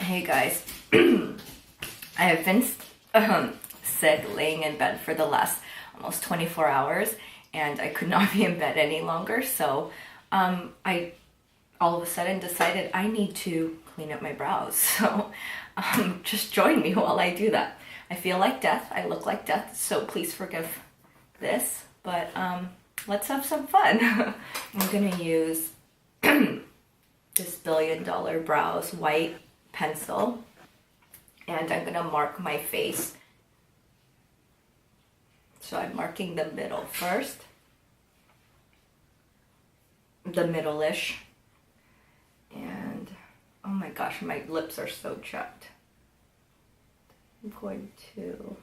Hey guys, I have been sick, laying in bed for the last almost 24 hours and I could not be in bed any longer, so I all of a sudden decided I need to clean up my brows. So just join me while I do that. I feel like death, I look like death, so please forgive this, but let's have some fun. I'm gonna use this $1 Billion Brows white pencil, and I'm gonna mark my face. So I'm marking the middle first, the middle-ish, and oh my gosh, my lips are so chapped. I'm going to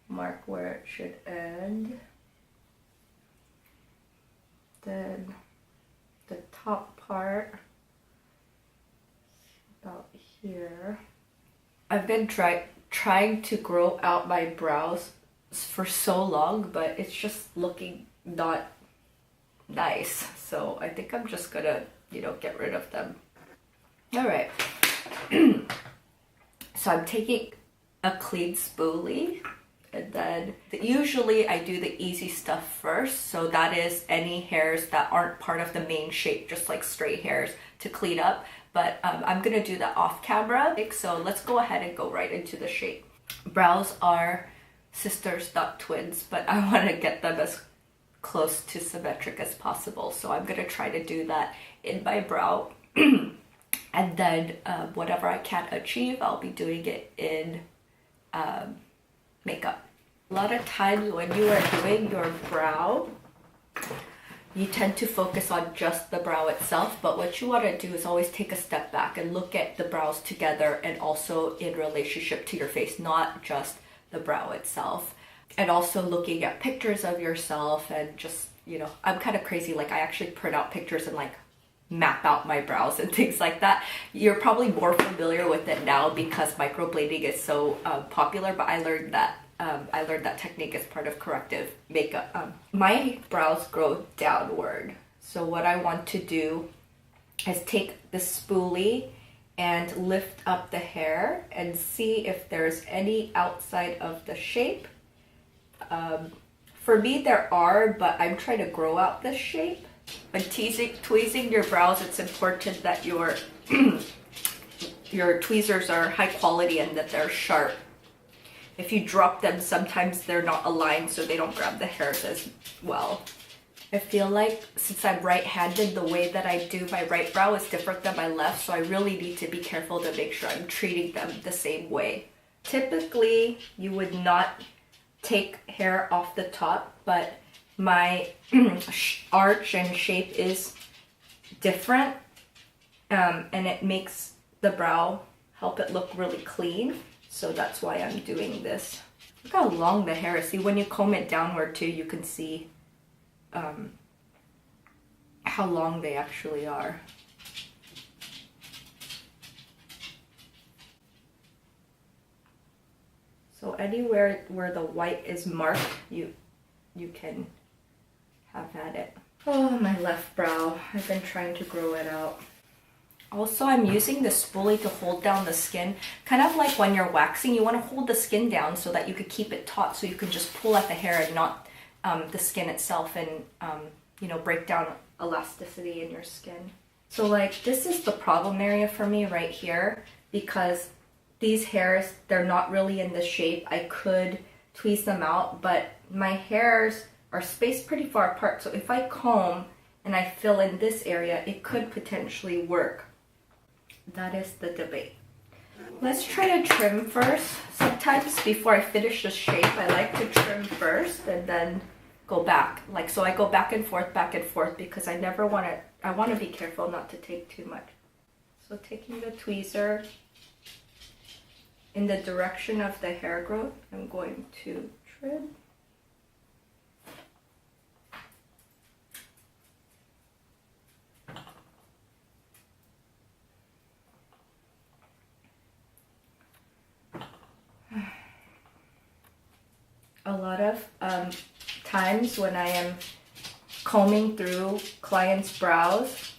mark where it should end, then the top part about here. I've been trying to grow out my brows for so long, but it's just looking not nice, so I think I'm just gonna, get rid of them. All right. So I'm taking a clean spoolie, and then usually I do the easy stuff first, so that is any hairs that aren't part of the main shape, just like stray hairs, to clean up. But I'm gonna do that off camera, so let's go ahead and go right into the shape. Brows are sisters, not twins, but I want to get them as close to symmetric as possible, so I'm gonna try to do that in my brow. And then whatever I can't achieve, I'll be doing it in makeup. A lot of times when you are doing your brow, you tend to focus on just the brow itself, but what you want to do is always take a step back and look at the brows together and also in relationship to your face, not just the brow itself. And also looking at pictures of yourself and just, I'm kind of crazy, like I actually print out pictures and like map out my brows and things like that. You're probably more familiar with it now because microblading is so popular, but I learned that technique as part of corrective makeup. My brows grow downward, so what I want to do is take the spoolie and lift up the hair and see if there's any outside of the shape. For me there are, but I'm trying to grow out this shape. When tweezing your brows, it's important that your tweezers are high quality and that they're sharp. If you drop them, sometimes they're not aligned, so they don't grab the hairs as well. I feel like since I'm right-handed, the way that I do my right brow is different than my left, so I really need to be careful to make sure I'm treating them the same way. Typically, you would not take hair off the top, but my arch and shape is different, and it makes the brow help it look really clean. So that's why I'm doing this. Look how long the hair is. See, when you comb it downward too, you can see how long they actually are. So anywhere where the white is marked, you can have at it. Oh, my left brow. I've been trying to grow it out. Also, I'm using the spoolie to hold down the skin. Kind of like when you're waxing, you want to hold the skin down so that you could keep it taut, so you can just pull at the hair and not the skin itself, and break down elasticity in your skin. So like this is the problem area for me right here, because these hairs, they're not really in the shape. I could tweeze them out, but my hairs are spaced pretty far apart, so if I comb and I fill in this area, it could potentially work. That is the debate. Let's try to trim first. Sometimes before I finish the shape, I like to trim first and then go back. So I go back and forth, because I want to be careful not to take too much. So taking the tweezer in the direction of the hair growth, I'm going to trim. A lot of times when I am combing through clients' brows,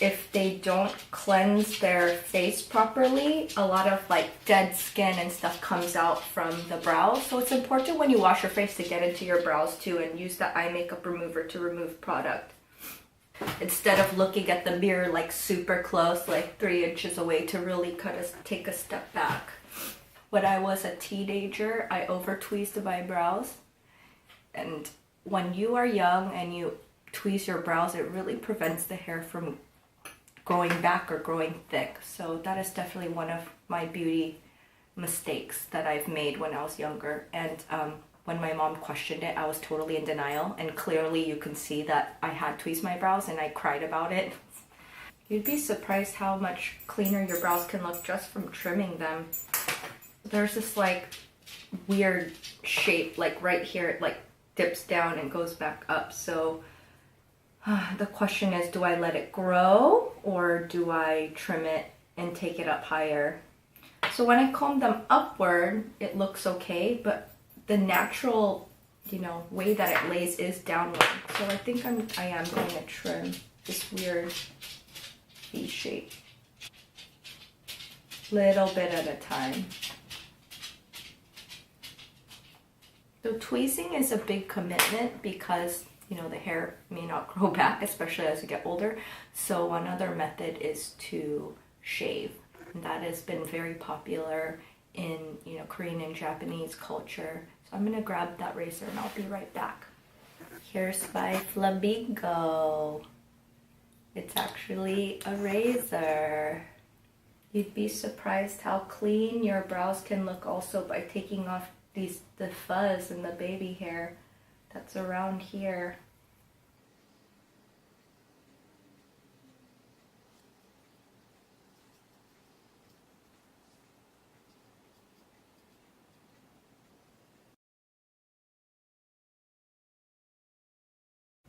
if they don't cleanse their face properly, a lot of like dead skin and stuff comes out from the brows. So it's important when you wash your face to get into your brows too and use the eye makeup remover to remove product. Instead of looking at the mirror like super close, like 3 inches away, to really take a step back. When I was a teenager, I over tweezed my brows. And when you are young and you tweeze your brows, it really prevents the hair from growing back or growing thick. So that is definitely one of my beauty mistakes that I've made when I was younger. And when my mom questioned it, I was totally in denial. And clearly you can see that I had tweezed my brows and I cried about it. You'd be surprised how much cleaner your brows can look just from trimming them. There's this like weird shape, like right here, it like dips down and goes back up. So the question is, do I let it grow or do I trim it and take it up higher? So when I comb them upward, it looks okay, but the natural, way that it lays is downward. So I think I am going to trim this weird V shape. Little bit at a time. So tweezing is a big commitment because, the hair may not grow back, especially as you get older. So one other method is to shave. And that has been very popular in, Korean and Japanese culture. So I'm gonna grab that razor and I'll be right back. Here's my Flamingo. It's actually a razor. You'd be surprised how clean your brows can look also by taking off the fuzz and the baby hair that's around here.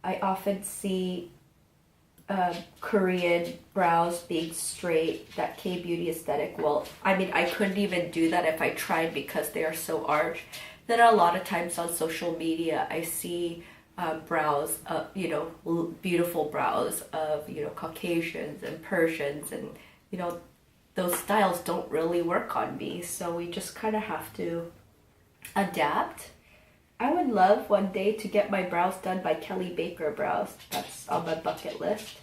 I often see Korean brows being straight, that K-beauty aesthetic. Well, I mean, I couldn't even do that if I tried because they are so arched. Then a lot of times on social media, I see brows, beautiful brows of, Caucasians and Persians, and, those styles don't really work on me. So we just kind of have to adapt. I would love one day to get my brows done by Kelly Baker Brows. That's on my bucket list.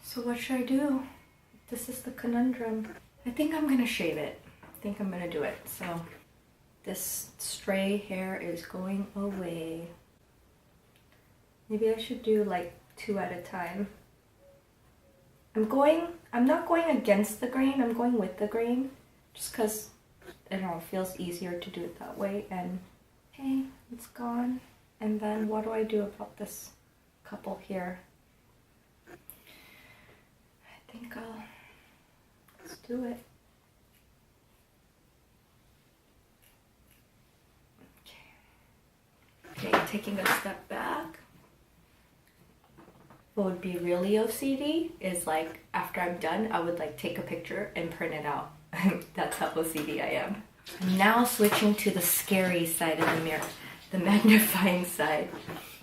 So what should I do? This is the conundrum. I think I'm gonna shave it. I think I'm gonna do it. So this stray hair is going away. Maybe I should do like 2 at a time. I'm not going against the grain, I'm going with the grain. Just because, I don't know, it feels easier to do it that way. And okay, it's gone. And then what do I do about this couple here? I think let's do it. Okay, taking a step back. What would be really OCD is like, after I'm done, I would like take a picture and print it out. That's how OCD I am. I'm now switching to the scary side of the mirror, the magnifying side.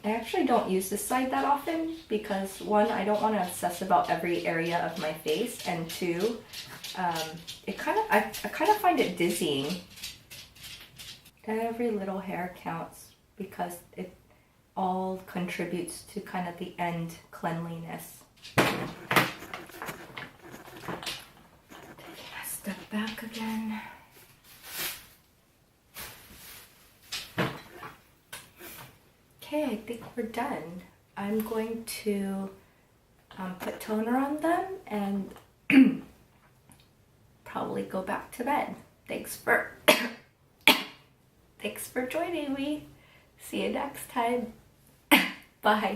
I actually don't use this side that often because 1, I don't want to obsess about every area of my face, and 2, I kind of find it dizzying. Every little hair counts because it all contributes to kind of the end cleanliness. Taking a step back again. Okay, I think we're done. I'm going to put toner on them and probably go back to bed. Thanks for joining me. See you next time. Bye.